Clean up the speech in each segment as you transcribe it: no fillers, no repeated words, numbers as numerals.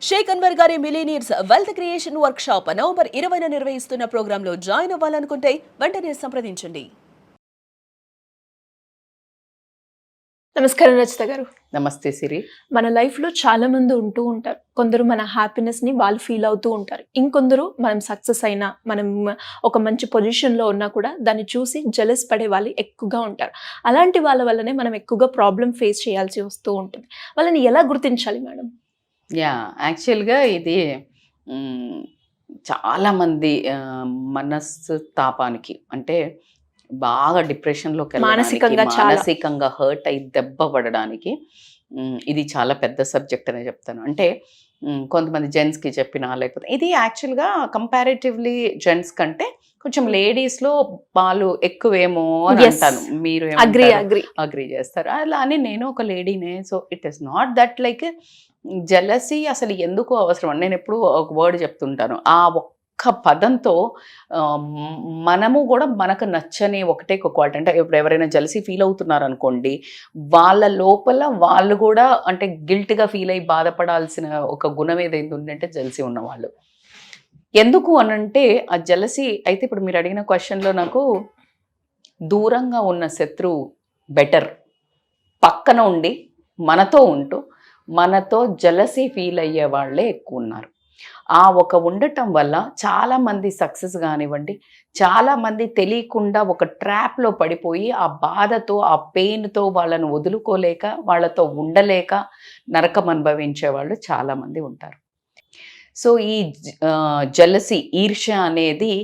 షేక్ అన్వర్ గారి millionaires wealth creation workshop November 20న నిర్వహిస్తున్న ప్రోగ్రాంలో జాయిన్ అవ్వాలనుకుంటే వెంటనే సంప్రదించండి. నమస్కారం రచిత గారు. నమస్తే సిరి. మన లైఫ్లో చాలా మంది ఉంటూ ఉంటారు. కొందరు మన హ్యాపీనెస్ని వాళ్ళు ఫీల్ అవుతూ ఉంటారు. ఇంకొందరు మనం సక్సెస్ అయినా, మనం ఒక మంచి పొజిషన్లో ఉన్నా కూడా దాన్ని చూసి జెలస్ పడే వాళ్ళు ఎక్కువగా ఉంటారు. అలాంటి వాళ్ళ వల్లనే మనం ఎక్కువగా ప్రాబ్లం ఫేస్ చేయాల్సి వస్తూ ఉంటుంది. వాళ్ళని ఎలా గుర్తించాలి మేడం? యాక్చువల్గా ఇది చాలామంది మనస్తాపానికి అంటే బాగా డిప్రెషన్లోకి మానసికంగా హర్ట్ అయి దెబ్బ పడడానికి ఇది చాలా పెద్ద సబ్జెక్ట్ అనే చెప్తాను. అంటే కొంతమంది జెంట్స్కి చెప్పినా, లేకపోతే ఇది యాక్చువల్గా కంపారిటివ్లీ జెంట్స్ కంటే కొంచెం లేడీస్లో వాళ్ళు ఎక్కువేమో అని అంటాను. మీరు అగ్రీ చేస్తారు. అలా అని నేను ఒక లేడీనే. So it is not that like jealousy అసలు ఎందుకు అవసరం అని నేను ఎప్పుడు ఒక వర్డ్ చెప్తుంటాను. ఆ ఒక్క పదంతో మనము కూడా మనకు నచ్చని ఒకటే ఒక క్వాలిటీ. అంటే ఇప్పుడు ఎవరైనా జెలసీ ఫీల్ అవుతున్నారు అనుకోండి, వాళ్ళ లోపల వాళ్ళు కూడా అంటే గిల్ట్గా ఫీల్ అయ్యి బాధపడాల్సిన ఒక గుణం ఏదైంది ఉందంటే జెలసీ ఉన్నవాళ్ళు. ఎందుకు అనంటే ఆ జెలసీ అయితే ఇప్పుడు మీరు అడిగిన క్వశ్చన్లో నాకు దూరంగా ఉన్న శత్రువు బెటర్, పక్కన ఉండి మనతో ఉంటూ మనతో జెలసీ ఫీల్ అయ్యే వాళ్ళే ఎక్కువ ఉన్నారు. ఆ ఒక ఉండటం వల్ల చాలామంది సక్సెస్ కానివ్వండి, చాలామంది తెలియకుండా ఒక ట్రాప్లో పడిపోయి ఆ బాధతో, ఆ పెయిన్తో వాళ్ళను వదులుకోలేక, వాళ్ళతో ఉండలేక నరకం అనుభవించే వాళ్ళు చాలామంది ఉంటారు. సో ఈ జెలసీ, ఈర్ష్య అనేది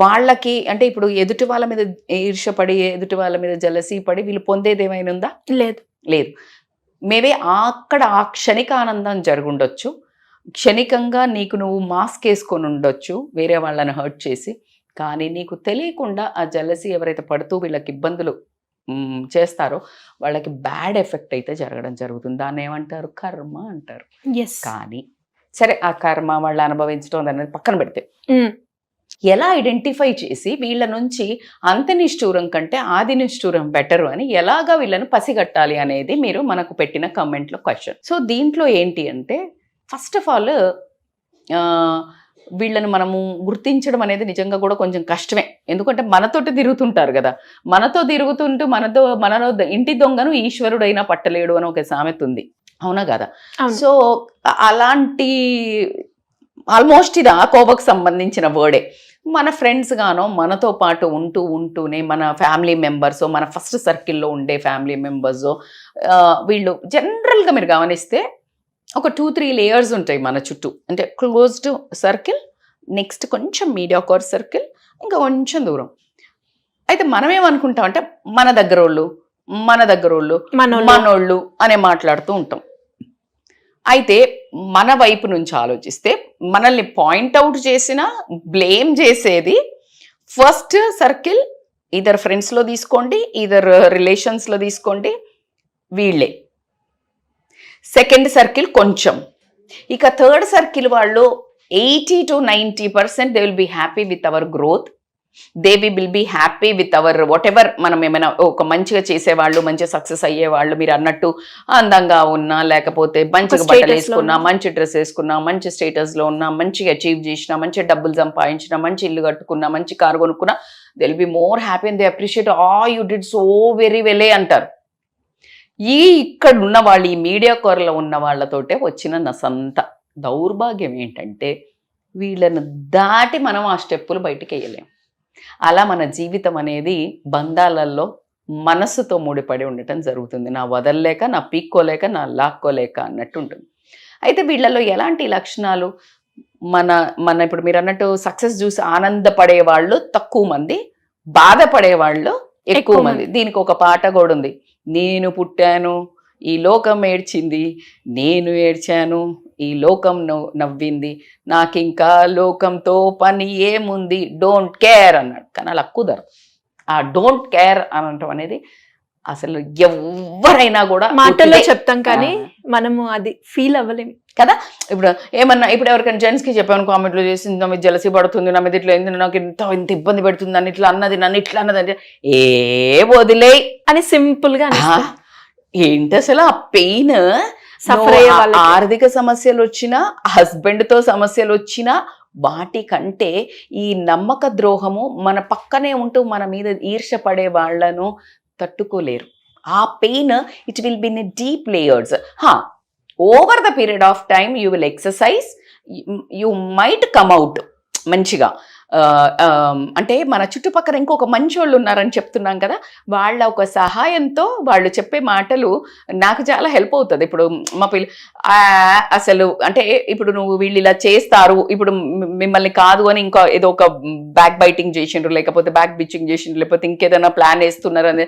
వాళ్ళకి అంటే ఇప్పుడు ఎదుటి వాళ్ళ మీద ఈర్ష్య పడి, ఎదుటి వాళ్ళ మీద జెలసీ పడి వీళ్ళు పొందేది ఏమైనా ఉందా? లేదు. మేబీ అక్కడ ఆ క్షణిక ఆనందం జరుగుండొచ్చు, క్షణికంగా నీకు నువ్వు మాస్క్ వేసుకొని ఉండొచ్చు వేరే వాళ్ళని హర్ట్ చేసి. కానీ నీకు తెలియకుండా ఆ జెలసీ ఎవరైతే పడుతూ వీళ్ళకి ఇబ్బందులు చేస్తారో వాళ్ళకి బ్యాడ్ ఎఫెక్ట్ అయితే జరగడం జరుగుతుంది. దాన్ని ఏమంటారు? కర్మ అంటారు. కానీ సరే, ఆ కర్మ వాళ్ళు అనుభవించడం అనేది పక్కన పెడితే ఎలా ఐడెంటిఫై చేసి వీళ్ళ నుంచి అంత నిష్ఠూరం కంటే ఆది నిష్ఠూరం బెటరు అని ఎలాగా వీళ్ళను పసిగట్టాలి అనేది మీరు మనకు పెట్టిన కమెంట్లో క్వశ్చన్. సో దీంట్లో ఏంటి అంటే ఫస్ట్ ఆఫ్ ఆల్ వీళ్ళను మనము గుర్తించడం అనేది నిజంగా కూడా కొంచెం కష్టమే. ఎందుకంటే మనతోటి తిరుగుతుంటారు కదా, మనతో తిరుగుతుంటూ మనలో ఇంటి దొంగను ఈశ్వరుడైనా పట్టలేడు అని ఒక సామెత ఉంది, అవునా కదా? సో అలాంటి ఆల్మోస్ట్ ఇది ఆ కోవకు సంబంధించిన వర్డే. మన ఫ్రెండ్స్ గానో మనతో పాటు ఉంటూనే మన ఫ్యామిలీ మెంబర్స్, మన ఫస్ట్ సర్కిల్లో ఉండే ఫ్యామిలీ మెంబర్స్, వీళ్ళు జనరల్గా మీరు గమనిస్తే ఒక 2-3 లేయర్స్ ఉంటాయి మన చుట్టూ. అంటే క్లోజ్డ్ సర్కిల్, నెక్స్ట్ కొంచెం మీడియాకోర్ సర్కిల్, ఇంకా కొంచెం దూరం. అయితే మనం ఏమనుకుంటాం అంటే మన దగ్గరోళ్ళు మనోళ్ళు అనే మాట్లాడుతూ ఉంటాం. అయితే మన వైపు నుంచి ఆలోచిస్తే మనల్ని పాయింట్అవుట్ చేసిన, బ్లేమ్ చేసేది ఫస్ట్ సర్కిల్, ఈదర్ ఫ్రెండ్స్లో తీసుకోండి, ఈదర్ రిలేషన్స్లో తీసుకోండి, వీళ్ళే. సెకండ్ సర్కిల్ కొంచెం, ఇక థర్డ్ సర్కిల్ వాళ్ళు 80 to 90% they will be happy with our growth, they will be happy with our whatever. మనం ఏమైనా ఒక మంచిగా చేసేవాళ్ళు, మంచిగా సక్సెస్ అయ్యేవాళ్ళు, మీరు అన్నట్టు అందంగా ఉన్నా, లేకపోతే మంచిగా బట్టలు వేసుకున్నా, మంచి డ్రెస్ వేసుకున్నా, మంచి స్టేటస్లో ఉన్నా, మంచిగా అచీవ్ చేసినా, మంచి డబ్బులు సంపాదించినా, మంచి ఇల్లు కట్టుకున్నా, మంచి కారు కొనుక్కున్నా, they will be more happy and they appreciate you did so very well అంటారు. ఇక్కడ ఉన్న వాళ్ళు, ఈ మీడియా కోరలో ఉన్న వాళ్ళతోటే వచ్చిన నసంత దౌర్భాగ్యం ఏంటంటే వీళ్ళను దాటి మనం ఆ స్టెప్పులు బయటికి వేయలేం. అలా మన జీవితం అనేది బంధాలలో మనస్సుతో ముడిపడి ఉండటం జరుగుతుంది. నా వదలలేక, నా పీక్కోలేక, నా లాక్కోలేక అన్నట్టు ఉంటుంది. అయితే వీళ్ళలో ఎలాంటి లక్షణాలు? మన ఇప్పుడు మీరు అన్నట్టు సక్సెస్ చూసి ఆనందపడే వాళ్ళు తక్కువ మంది, బాధపడేవాళ్ళు ఎక్కువ మంది. దీనికి ఒక పాట కూడా ఉంది, నేను పుట్టాను ఈ లోకం ఏడ్చింది, నేను ఏడ్చాను ఈ లోకం నవ్వింది, నాకింకా లోకంతో పని ఏముంది, డోంట్ కేర్ అన్నాడు. కానీ అలా కుదరదు. ఆ డోంట్ కేర్ అనటం అనేది అసలు ఎవరైనా కూడా మాటల్లో చెప్తాం కానీ మనము అది ఫీల్ అవ్వలేము కదా. ఇప్పుడు ఎవరికైనా జెంట్స్కి చెప్పాను, కామెంట్లో చేసింది, నా మీద జలసి పడుతుంది, నా మీద ఇట్లా అయింది, నాకు ఇంత ఇబ్బంది పెడుతుంది, నన్ను ఇట్లా అన్నది అంటే వదిలే అని సింపుల్గా ఏంటి అసలు ఆ పెయిన్ సఫర్ అయ్యే వాళ్ళకి. ఆర్థిక సమస్యలు వచ్చినా, హస్బెండ్ తో సమస్యలు వచ్చినా, వాటికంటే ఈ నమ్మక ద్రోహము, మన పక్కనే ఉంటూ మన మీద ఈర్ష్య పడే వాళ్ళను తట్టుకోలేరు. ఆ pain it will be in deep layers. Over the period of time you will exercise, you might come out మంచిగా. అంటే మన చుట్టుపక్కల ఇంకొక మంచి వాళ్ళు ఉన్నారని చెప్తున్నాం కదా, వాళ్ళ ఒక సహాయంతో వాళ్ళు చెప్పే మాటలు నాకు చాలా హెల్ప్ అవుతుంది. ఇప్పుడు మా అసలు అంటే ఇప్పుడు నువ్వు వీళ్ళు ఇలా చేస్తారు, ఇప్పుడు మిమ్మల్ని కాదు అని ఇంకా ఏదో ఒక బ్యాక్ బైటింగ్ చేసిండ్రు, లేకపోతే బ్యాక్ బిచ్చింగ్ చేసిండ్రు, లేకపోతే ఇంకేదైనా ప్లాన్ వేస్తున్నారు అని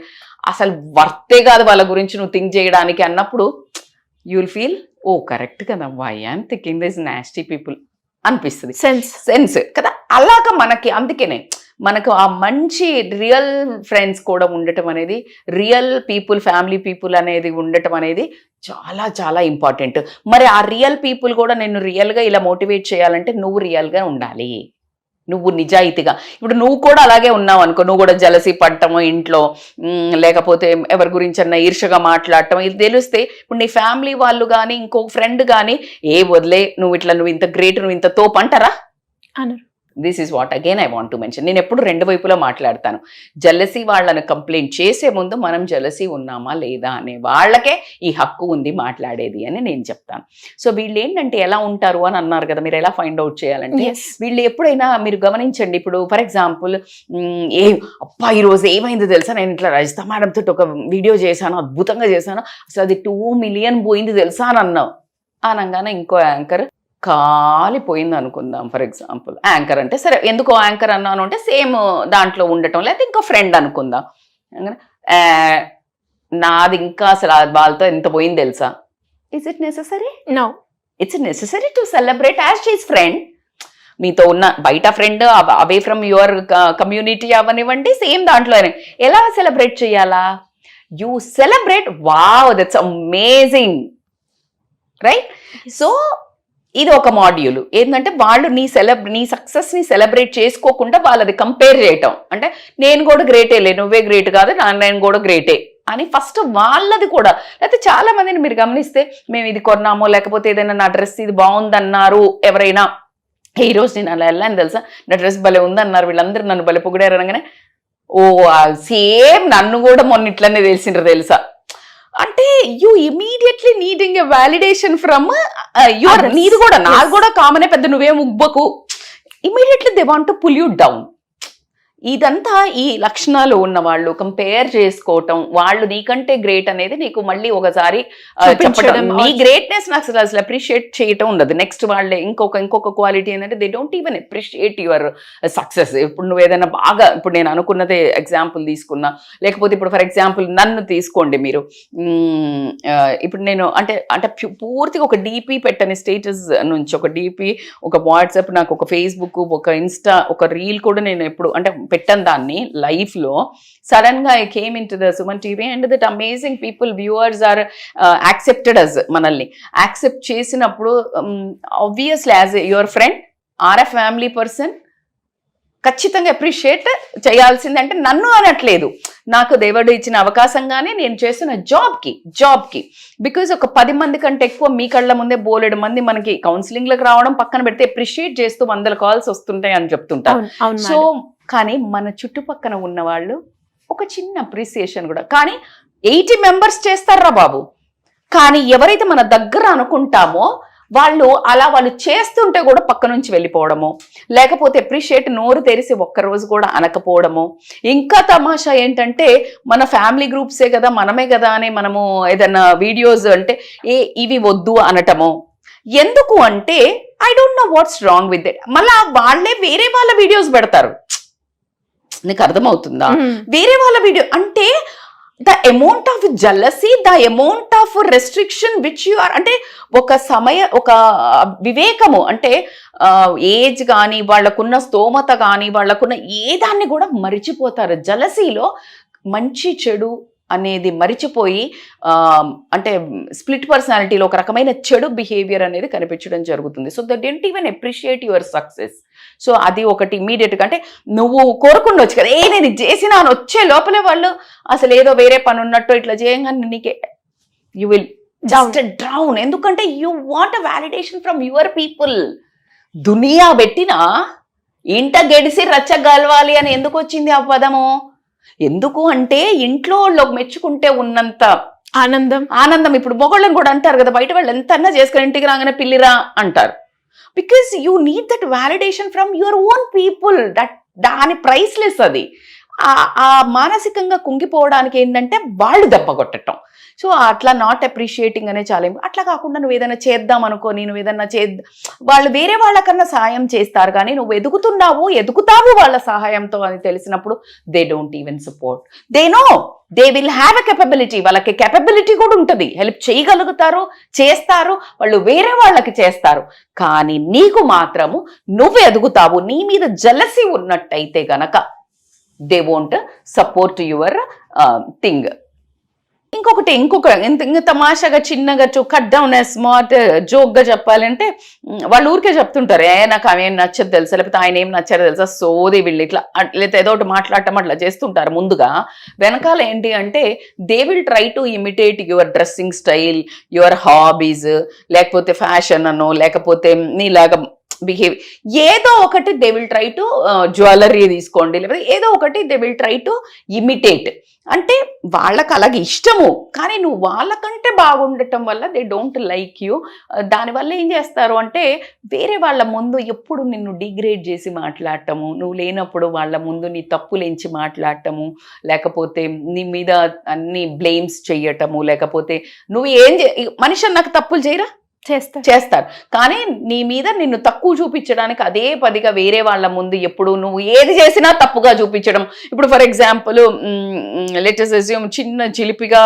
అసలు వర్తే కాదు వాళ్ళ గురించి నువ్వు థింక్ చేయడానికి అన్నప్పుడు you will feel oh correct కదా, why I'm thinking this nasty people అనిపిస్తుంది. సెన్స్ కదా. అలాగా మనకి అందుకనే మనకు ఆ మంచి రియల్ ఫ్రెండ్స్ కూడా ఉండటం అనేది, రియల్ పీపుల్, ఫ్యామిలీ పీపుల్ అనేది ఉండటం అనేది చాలా చాలా ఇంపార్టెంట్. మరి ఆ రియల్ పీపుల్ కూడా నిన్ను రియల్గా ఇలా మోటివేట్ చేయాలంటే నువ్వు రియల్గా ఉండాలి, నువ్వు నిజాయితీగా. ఇప్పుడు నువ్వు కూడా అలాగే ఉన్నావు అనుకో, నువ్వు కూడా జలసీ పడటము ఇంట్లో, లేకపోతే ఎవరి గురించి అన్న ఈర్షగా మాట్లాడటం, ఇది తెలిస్తే ఇప్పుడు నీ ఫ్యామిలీ వాళ్ళు కానీ ఇంకొక ఫ్రెండ్ కానీ వదిలే, నువ్వు ఇంత గ్రేట్, నువ్వు ఇంత తోపు అంటారా? అనరు. This is what again I want to mention. నేను ఎప్పుడు రెండు వైపులా మాట్లాడతాను. జలసీ వాళ్ళని కంప్లైంట్ చేసే ముందు మనం జలసీ ఉన్నామా లేదా అనే వాళ్ళకే ఈ హక్కు ఉంది మాట్లాడేది అని నేను చెప్తాను. సో వీళ్ళు ఏంటంటే ఎలా ఉంటారు అని అన్నారు కదా, మీరు ఎలా ఫైండ్ అవుట్ చేయాలంటే వీళ్ళు ఎప్పుడైనా మీరు గమనించండి. ఇప్పుడు ఫర్ ఎగ్జాంపుల్ అబ్బా ఈరోజు ఏమైందో తెలుసా, నేను ఇట్లా రజిత మేడం తోటి ఒక వీడియో చేశాను, అద్భుతంగా చేశాను, అసలు అది 2 million పోయింది తెలుసా అని అన్నావు. అనగానే ఇంకో యాంకర్ కాలిపోయింది అనుకుందాం. ఫర్ ఎగ్జాంపుల్ యాంకర్ అంటే సరే, ఎందుకో యాంకర్ అన్నాను అంటే సేమ్ దాంట్లో ఉండటం, లేకపోతే ఇంకో ఫ్రెండ్ అనుకుందాం. నాది ఇంకా అసలు వాళ్ళతో ఎంత పోయింది తెలుసా. Is it necessary? No, it's necessary to celebrate as she's friend. మీతో ఉన్న బయట friend, away from your community అవనివ్వండి, సేమ్ దాంట్లో ఎలా సెలబ్రేట్ చేయాలా? You celebrate, wow that's amazing, right? So ఇది ఒక మాడ్యూల్ ఏంటంటే వాళ్ళు నీ సక్సెస్ని సెలబ్రేట్ చేసుకోకుండా వాళ్ళది కంపేర్ చేయటం. అంటే నేను కూడా గ్రేటేలే, నువ్వే గ్రేట్ కాదు, నేను కూడా గ్రేటే అని ఫస్ట్ వాళ్ళది కూడా. లేకపోతే చాలా మందిని మీరు గమనిస్తే మేము ఇది కొన్నామో, లేకపోతే ఏదైనా నా డ్రెస్ ఇది బాగుందన్నారు ఎవరైనా, ఈ రోజు నేను అలా వెళ్ళాను తెలుసా, నా డ్రెస్ భలే ఉందన్నారు, వీళ్ళందరూ నన్ను భలే పొగిడారు అనగానే ఓ సేమ్ నన్ను కూడా మొన్న ఇట్లనే తెలిసిండ్రు తెలుసా. అంటే you immediately needing a validation from your, నీది కూడా నాది కూడా కామనే, పెద్ద నువ్వేం ఉబ్బకు. Immediately they want to pull you down. ఇదంతా ఈ లక్షణాలు ఉన్న వాళ్ళు కంపేర్ చేసుకోవటం, వాళ్ళు నీకంటే గ్రేట్ అనేది నీకు మళ్ళీ ఒకసారి చెప్పడం, నీ గ్రేట్నెస్ నాకు అసలు అప్రిషియేట్ చేయటం ఉండదు. నెక్స్ట్ వాళ్ళే ఇంకొక క్వాలిటీ ఏంటంటే they don't even appreciate your success. ఇప్పుడు నువ్వు ఏదైనా బాగా, ఇప్పుడు నేను అనుకున్నదే ఎగ్జాంపుల్ తీసుకున్నా, లేకపోతే ఇప్పుడు ఫర్ ఎగ్జాంపుల్ నన్ను తీసుకోండి మీరు. ఇప్పుడు నేను అంటే పూర్తిగా ఒక డీపీ పెట్టని స్టేటస్ నుంచి, ఒక డీపీ, ఒక వాట్సాప్, నాకు ఒక ఫేస్బుక్, ఒక ఇన్స్టా, ఒక రీల్ కూడా నేను ఎప్పుడు అంటే పెట్టాను దాన్ని లైఫ్ లో. సడన్ గా I came in to the Suman TV and that amazing people, viewers are accepted us, మనల్ని యాక్సెప్ట్ చేసినప్పుడు obviously as your friend or a family person ఖచ్చితంగా అప్రిషియేట్ చేయాల్సింది. అంటే నన్ను అనట్లేదు, నాకు దేవుడు ఇచ్చిన అవకాశంగానే నేను చేసిన జాబ్కి బికాజ్ ఒక 10 మంది కంటే ఎక్కువ మీ కళ్ళ ముందే బోలెడు మంది మనకి కౌన్సిలింగ్లకు రావడం పక్కన పెడితే అప్రిషియేట్ చేస్తూ 100 calls వస్తుంటాయి అని చెప్తుంటారు. సో కానీ మన చుట్టుపక్కన ఉన్న వాళ్ళు ఒక చిన్న అప్రిసియేషన్ కూడా, కానీ 80 members చేస్తారా బాబు. కానీ ఎవరైతే మన దగ్గర అనుకుంటామో వాళ్ళు చేస్తుంటే కూడా పక్క నుంచి వెళ్ళిపోవడము, లేకపోతే అప్రిషియేట్ నోరు తెరిసి ఒక్కరోజు కూడా అనకపోవడము. ఇంకా తమాషా ఏంటంటే మన ఫ్యామిలీ గ్రూప్సే కదా, మనమే కదా అని మనము ఏదైనా వీడియోస్ అంటే ఇవి వద్దు అనటము. ఎందుకు అంటే I don't know what's wrong with it. మళ్ళా వాళ్ళే వేరే వాళ్ళ వీడియోస్ పెడతారు. నీకు అర్థమవుతుందా? వేరే వాళ్ళ వీడియో అంటే the amount of jealousy, the amount of restriction which you are, అంటే ఒక వివేకము, అంటే ఏజ్ కానీ వాళ్ళకున్న స్తోమత కానీ వాళ్ళకున్న ఏదాన్ని కూడా మరిచిపోతారు. జలసీలో మంచి చెడు అనేది మరిచిపోయి అంటే స్ప్లిట్ పర్సనాలిటీలో ఒక రకమైన చెడు బిహేవియర్ అనేది కనిపించడం జరుగుతుంది. So they don't even appreciate your success. So అది ఒకటి ఇమీడియట్గా, అంటే నువ్వు కోరుకుండొచ్చు కదా, నేను ఇది చేసినా అని వచ్చే లోపలే వాళ్ళు అసలు ఏదో వేరే పని ఉన్నట్టు ఇట్లా చేయంగానే నీకే యూ విల్ జస్ట్ డ్రౌన్. ఎందుకంటే you want a validation from your people. దునియా పెట్టినా ఇంట గెడిసి రచ్చగలవాలి అని ఎందుకు వచ్చింది ఆ పదము? ఎందుకు అంటే ఇంట్లో వాళ్ళు మెచ్చుకుంటే ఉన్నంత ఆనందం ఇప్పుడు మొగళ్ళని కూడా అంటారు కదా, బయట వాళ్ళు ఎంత అన్నా చేసుకుని ఇంటికి రాగానే పిల్లిరా అంటారు. Because you need that validation from your own people. దాని ప్రైస్లెస్ అది. ఆ మానసికంగా కుంగిపోవడానికి ఏంటంటే వాళ్ళు దెబ్బ కొట్టడం. సో అట్లా నాట్ అప్రిషియేటింగ్ అనే చాలా. అట్లా కాకుండా నువ్వు ఏదైనా చేద్దాం అనుకో, నువ్వు ఏదైనా వాళ్ళు వేరే వాళ్ళకన్నా సహాయం చేస్తారు, కానీ నువ్వు ఎదుగుతావు వాళ్ళ సహాయంతో అని తెలిసినప్పుడు they don't even support. They know they will have a capability. వాళ్ళకి కెపబిలిటీ కూడా ఉంటుంది, హెల్ప్ చేయగలుగుతారు, చేస్తారు, వాళ్ళు వేరే వాళ్ళకి చేస్తారు. కానీ నీకు మాత్రము నువ్వు ఎదుగుతావు, నీ మీద జలసి ఉన్నట్టయితే గనక they won't support your thing. ఇంకొక తమాషాగా చిన్నగా కట్ డౌన్ స్మార్ట్ జోక్గా చెప్పాలంటే వాళ్ళు ఊరికే చెప్తుంటారు, నాకు ఆమె ఏం నచ్చదు తెలుసా, లేకపోతే ఆయన ఏం నచ్చదు తెలుసా, సోది వీళ్ళు ఇట్లా లేకపోతే ఏదో ఒకటి మాట్లాడటం అట్లా చేస్తుంటారు. ముందుగా వెనకాల ఏంటి అంటే they will try to imitate your dressing style, your hobbies, లేకపోతే ఫ్యాషన్ అనో, లేకపోతే నీలాగా బిహేవ్ ఏదో ఒకటి they will try to, jewellery తీసుకోండి, లేకపోతే ఏదో ఒకటి they will try to imitate. అంటే వాళ్ళకి అలాగే ఇష్టము, కానీ నువ్వు వాళ్ళకంటే బాగుండటం వల్ల దే డోంట్ లైక్ యూ. దానివల్ల ఏం చేస్తారు అంటే వేరే వాళ్ళ ముందు ఎప్పుడు నిన్ను డిగ్రేడ్ చేసి మాట్లాడటము, నువ్వు లేనప్పుడు వాళ్ళ ముందు నీ తప్పులేంచి మాట్లాడటము, లేకపోతే నీ మీద అన్ని బ్లేమ్స్ చెయ్యటము, లేకపోతే నువ్వు మనిషి నాకు తప్పులు చేయరా చేస్తారు, కానీ నీ మీద నిన్ను తక్కువ చూపించడానికి అదే పదిగా వేరే వాళ్ళ ముందు ఎప్పుడు నువ్వు ఏది చేసినా తప్పుగా చూపించడం. ఇప్పుడు ఫర్ ఎగ్జాంపుల్ లెటెస్ట్ అస్యూమ్ చిన్న చిలిపిగా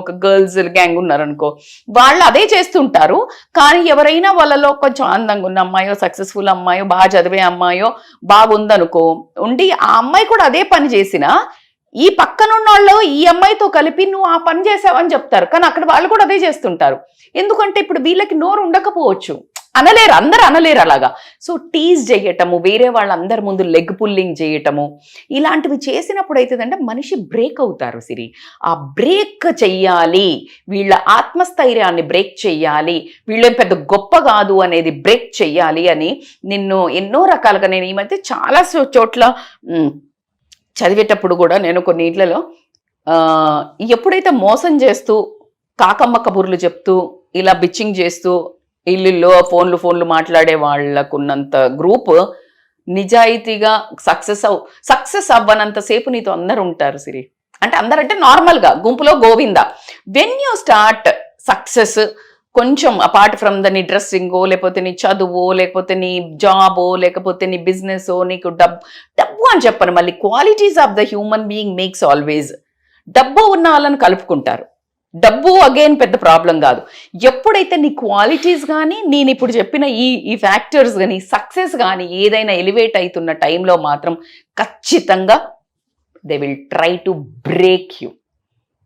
ఒక గర్ల్స్ గ్యాంగ్ ఉన్నారనుకో, వాళ్ళు అదే చేస్తుంటారు, కానీ ఎవరైనా వాళ్ళలో కొంచెం అందంగా ఉన్న అమ్మాయో, సక్సెస్ఫుల్ అమ్మాయో, బాగా చదివే అమ్మాయో బాగుందనుకో ఉండి ఆ అమ్మాయి కూడా అదే పని చేసినా ఈ పక్కనున్న వాళ్ళు ఈ అమ్మాయితో కలిపి నువ్వు ఆ పని చేసావని చెప్తారు, కానీ అక్కడ వాళ్ళు కూడా అదే చేస్తుంటారు. ఎందుకంటే ఇప్పుడు వీళ్ళకి నోరు ఉండకపోవచ్చు, అందరూ అనలేరు అలాగా. సో టీజ్ చేయటము, వేరే వాళ్ళందరి ముందు లెగ్ పుల్లింగ్ చేయటము, ఇలాంటివి చేసినప్పుడు అవుతుందంటే మనిషి బ్రేక్ అవుతారు సిరి. ఆ బ్రేక్ చెయ్యాలి, వీళ్ళ ఆత్మస్థైర్యాన్ని బ్రేక్ చెయ్యాలి, వీళ్ళేం పెద్ద గొప్ప కాదు అనేది బ్రేక్ చెయ్యాలి అని నిన్ను ఎన్నో రకాలుగా నేను ఈ మధ్య చాలా చోట్ల చదివేటప్పుడు కూడా నేను కొన్నిట్లలో ఎప్పుడైతే మోసం చేస్తూ కాకమ్మ కబుర్లు చెప్తూ ఇలా బిచ్చింగ్ చేస్తూ ఇల్లుల్లో ఫోన్లు మాట్లాడే వాళ్ళకున్నంత గ్రూప్ నిజాయితీగా సక్సెస్ అవ్వనంతసేపు నీతో అందరు ఉంటారు సిరి. అంటే అందరంటే నార్మల్గా గుంపులో Govinda. When you start success కొంచెం అపార్ట్ ఫ్రమ్ నీ డ్రెస్సింగో, లేకపోతే నీ చదువో, లేకపోతే నీ జాబో, లేకపోతే నీ బిజినెసో, నీకు డబ్బు అని చెప్పను, మళ్ళీ qualities of the human being makes always. డబ్బు ఉన్న వాళ్ళని కలుపుకుంటారు, డబ్బు అగైన్ పెద్ద ప్రాబ్లం కాదు. ఎప్పుడైతే నీ క్వాలిటీస్ కానీ నేను ఇప్పుడు చెప్పిన ఈ ఫ్యాక్టర్స్ కానీ సక్సెస్ కానీ ఏదైనా ఎలివేట్ అవుతున్న టైంలో మాత్రం ఖచ్చితంగా they will try to break you.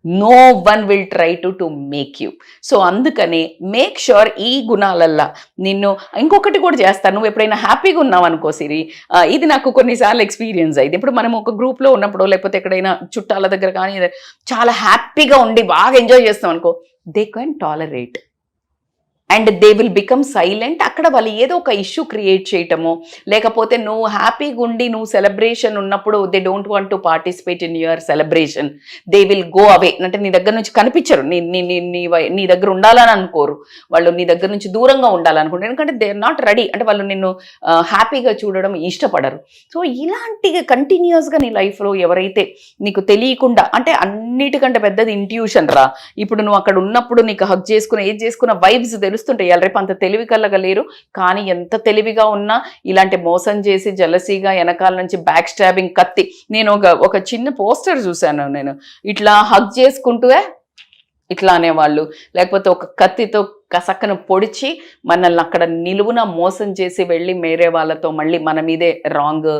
No one will try to make you. So అందుకని మేక్ ష్యూర్ ఈ గుణాలల్లా నిన్ను ఇంకొకటి కూడా చేస్తాను. నువ్వు ఎప్పుడైనా హ్యాపీగా ఉన్నావు అనుకో సిరి, ఇది నాకు కొన్నిసార్లు ఎక్స్పీరియన్స్ అయింది. ఇప్పుడు మనం ఒక గ్రూప్లో ఉన్నప్పుడు లేకపోతే ఎక్కడైనా చుట్టాల దగ్గర కానీ చాలా హ్యాపీగా ఉండి బాగా ఎంజాయ్ చేస్తాం అనుకో, they can tolerate and they will become silent. అక్కడ వాళ్ళు ఏదో ఒక ఇష్యూ క్రియేట్ చేయటము, లేకపోతే నువ్వు హ్యాపీగా ఉండి నువ్వు సెలబ్రేషన్ ఉన్నప్పుడు they don't want to participate in your celebration, they will go away. అంటే నీ దగ్గర నుంచి కనిపించరు, నీ దగ్గర ఉండాలని అనుకోరు, వాళ్ళు నీ దగ్గర నుంచి దూరంగా ఉండాలనుకుంటారు, ఎందుకంటే దే ఆర్ నాట్ రెడీ. అంటే వాళ్ళు నిన్ను హ్యాపీగా చూడడం ఇష్టపడరు. సో ఇలాంటి కంటిన్యూస్గా నీ లైఫ్లో ఎవరైతే నీకు తెలియకుండా, అంటే అన్నిటికంటే పెద్దది ఇంట్యూషన్ రా. ఇప్పుడు నువ్వు అక్కడ ఉన్నప్పుడు నీకు హగ్ చేసుకున్న ఏది చేసుకున్న వైబ్స్ తెలుస్తుంటాయి. రేపు అంత తెలివి కలగలేరు, కానీ ఎంత తెలివిగా ఉన్నా ఇలాంటి మోసం చేసి జలసీగా వెనకాల నుంచి బ్యాక్ స్టాబింగ్ కత్తి. నేను ఒక చిన్న పోస్టర్ చూశాను, నేను ఇట్లా హగ్ చేసుకుంటూ ఇట్లా అనేవాళ్ళు, లేకపోతే ఒక కత్తితో కసక్కను పొడిచి మనల్ని అక్కడ నిలువున మోసం చేసి వెళ్ళి వేరే వాళ్ళతో మళ్ళీ మన మీదే రాంగ్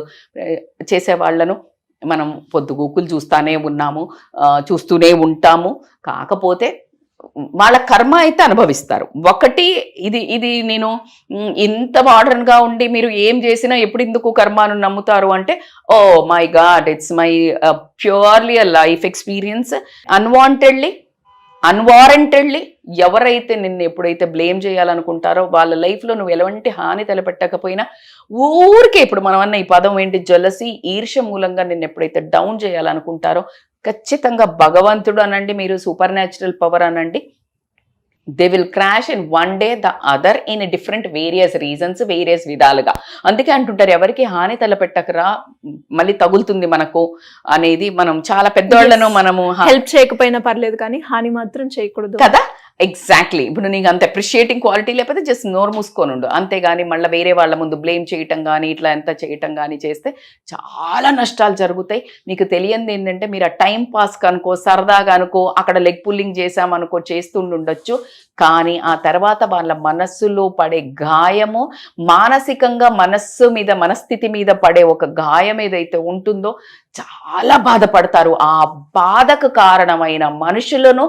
చేసేవాళ్లను మనం పొద్దుగూకులు చూస్తూనే ఉంటాము. కాకపోతే వాళ్ళ కర్మ అయితే అనుభవిస్తారు. ఒకటి ఇది నేను ఇంత మోడర్న్గా ఉండి మీరు ఏం చేసినా ఎప్పుడు ఎందుకు కర్మను నమ్ముతారు అంటే, oh my god, it's my purely a life experience. Unwantedly unwarrantedly ఎవరైతే నిన్ను ఎప్పుడైతే బ్లేమ్ చేయాలనుకుంటారో వాళ్ళ లైఫ్లో నువ్వు ఎలాంటి హాని తలపెట్టకపోయినా ఊరికే, ఇప్పుడు మనం అన్న ఈ పదం ఏంటి, జలసి, ఈర్ష్య మూలంగా నిన్ను ఎప్పుడైతే డౌన్ చేయాలనుకుంటారో ఖచ్చితంగా భగవంతుడు అనండి, మీరు సూపర్ న్యాచురల్ పవర్ అనండి, they will crash in one day the other in different various reasons, various విధాలుగా. అందుకే అంటుంటారు ఎవరికి హాని తలపెట్టకరా మళ్ళీ తగులుతుంది మనకు అనేది. మనం చాలా పెద్దవాళ్ళను మనము హెల్ప్ చేయకపోయినా పర్లేదు కానీ హాని మాత్రం చేయకూడదు కదా. ఎగ్జాక్ట్లీ. ఇప్పుడు నీకు అంత అప్రిషియేటింగ్ క్వాలిటీ లేకపోతే జస్ట్ నోరు మూసుకొని ఉండు, అంతేగాని మళ్ళీ వేరే వాళ్ళ ముందు బ్లేమ్ చేయటం కానీ ఇట్లా ఎంత చేయటం కానీ చేస్తే చాలా నష్టాలు జరుగుతాయి. మీకు తెలియంది ఏంటంటే మీరు ఆ టైం పాస్ కనుకో, సరదాగా అనుకో, అక్కడ లెగ్ పుల్లింగ్ చేసామనుకో చేస్తుండొచ్చు, కానీ ఆ తర్వాత వాళ్ళ మనస్సులో పడే గాయము, మానసికంగా మనస్థితి మీద పడే ఒక గాయం ఏదైతే ఉంటుందో చాలా బాధపడతారు. ఆ బాధకు కారణమైన మనుషులను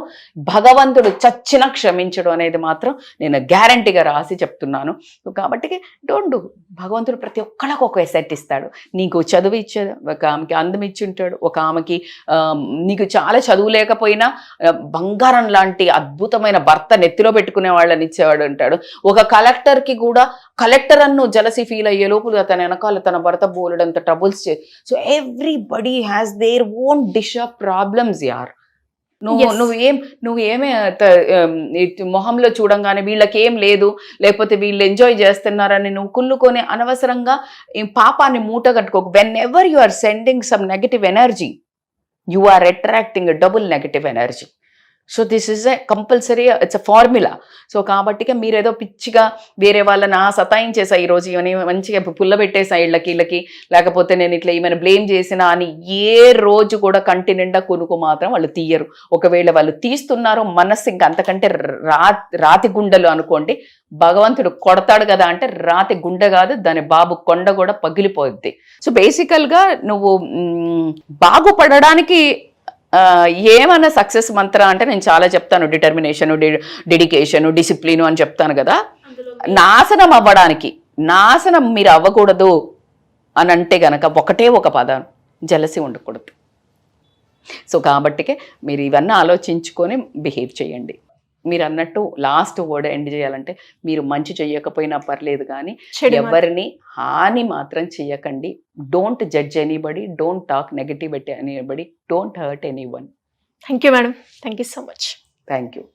భగవంతుడు చచ్చిన క్షమించడం అనేది మాత్రం నేను గ్యారంటీగా రాసి చెప్తున్నాను. కాబట్టి డోంట్ డూ. భగవంతుడు ప్రతి ఒక్కళ్ళకు ఒక ఎసెట్ ఇస్తాడు. నీకు చదువు ఇచ్చాడు, ఒక ఆమెకి అందం ఇచ్చి ఉంటాడు, ఒక ఆమెకి నీకు చాలా చదువు లేకపోయినా బంగారం లాంటి అద్భుతమైన భర్త నెత్తిలో పెట్టుకునే వాళ్ళని ఇచ్చేవాడు ఉంటాడు. ఒక కలెక్టర్కి కూడా కలెక్టర్ అన్ను జలసి ఫీల్ అయ్యే లోపల తన వెనకాల తన భర్త బోలెడంత troubles so everybody has their own dish of problems యార్. నువ్వేమే మొహంలో చూడంగానే వీళ్ళకేం లేదు, లేకపోతే వీళ్ళు ఎంజాయ్ చేస్తున్నారని నువ్వు కుళ్ళుకొని అనవసరంగా పాపాన్ని మూట కట్టుకోకు. Whenever you are sending some negative energy, you are attracting double negative energy. So this is a compulsory, it's a formula. So కాబట్టి మీరు ఏదో పిచ్చిగా వేరే వాళ్ళని సతాయించేసా ఈరోజు ఇవన్నీ మంచిగా పుల్లబెట్టేసా వీళ్ళకి, లేకపోతే నేను ఇట్లా ఏమైనా బ్లేమ్ చేసినా అని ఏ రోజు కూడా కంటి నిండా కొనుక్కు మాత్రం వాళ్ళు తీయరు. ఒకవేళ వాళ్ళు తీస్తున్నారో మనస్సు ఇంకా అంతకంటే రాతి గుండెలు అనుకోండి. భగవంతుడు కొడతాడు కదా అంటే రాతి గుండె కాదు, దాని బాబు కొండ కూడా పగిలిపోద్ది. సో బేసికల్గా నువ్వు బాగుపడడానికి ఏమన్నా సక్సెస్ మంత్ర అంటే నేను చాలా చెప్తాను, డిటర్మినేషను, డెడికేషను, డిసిప్లిను అని చెప్తాను కదా. నాశనం అవ్వడానికి, నాశనం మీరు అవ్వకూడదు అని అంటే గనక ఒకటే ఒక పదం, జలసి ఉండకూడదు. సో కాబట్టికే మీరు ఇవన్నీ ఆలోచించుకొని బిహేవ్ చేయండి. మీరు అన్నట్టు లాస్ట్ వర్డ్ ఎండ్ చేయాలంటే మీరు మంచి చెయ్యకపోయినా పర్లేదు కానీ ఎవరిని హాని మాత్రం చెయ్యకండి. Don't judge anybody, don't talk negative at anybody, don't hurt anyone. Thank you madam, thank you so much. Thank you.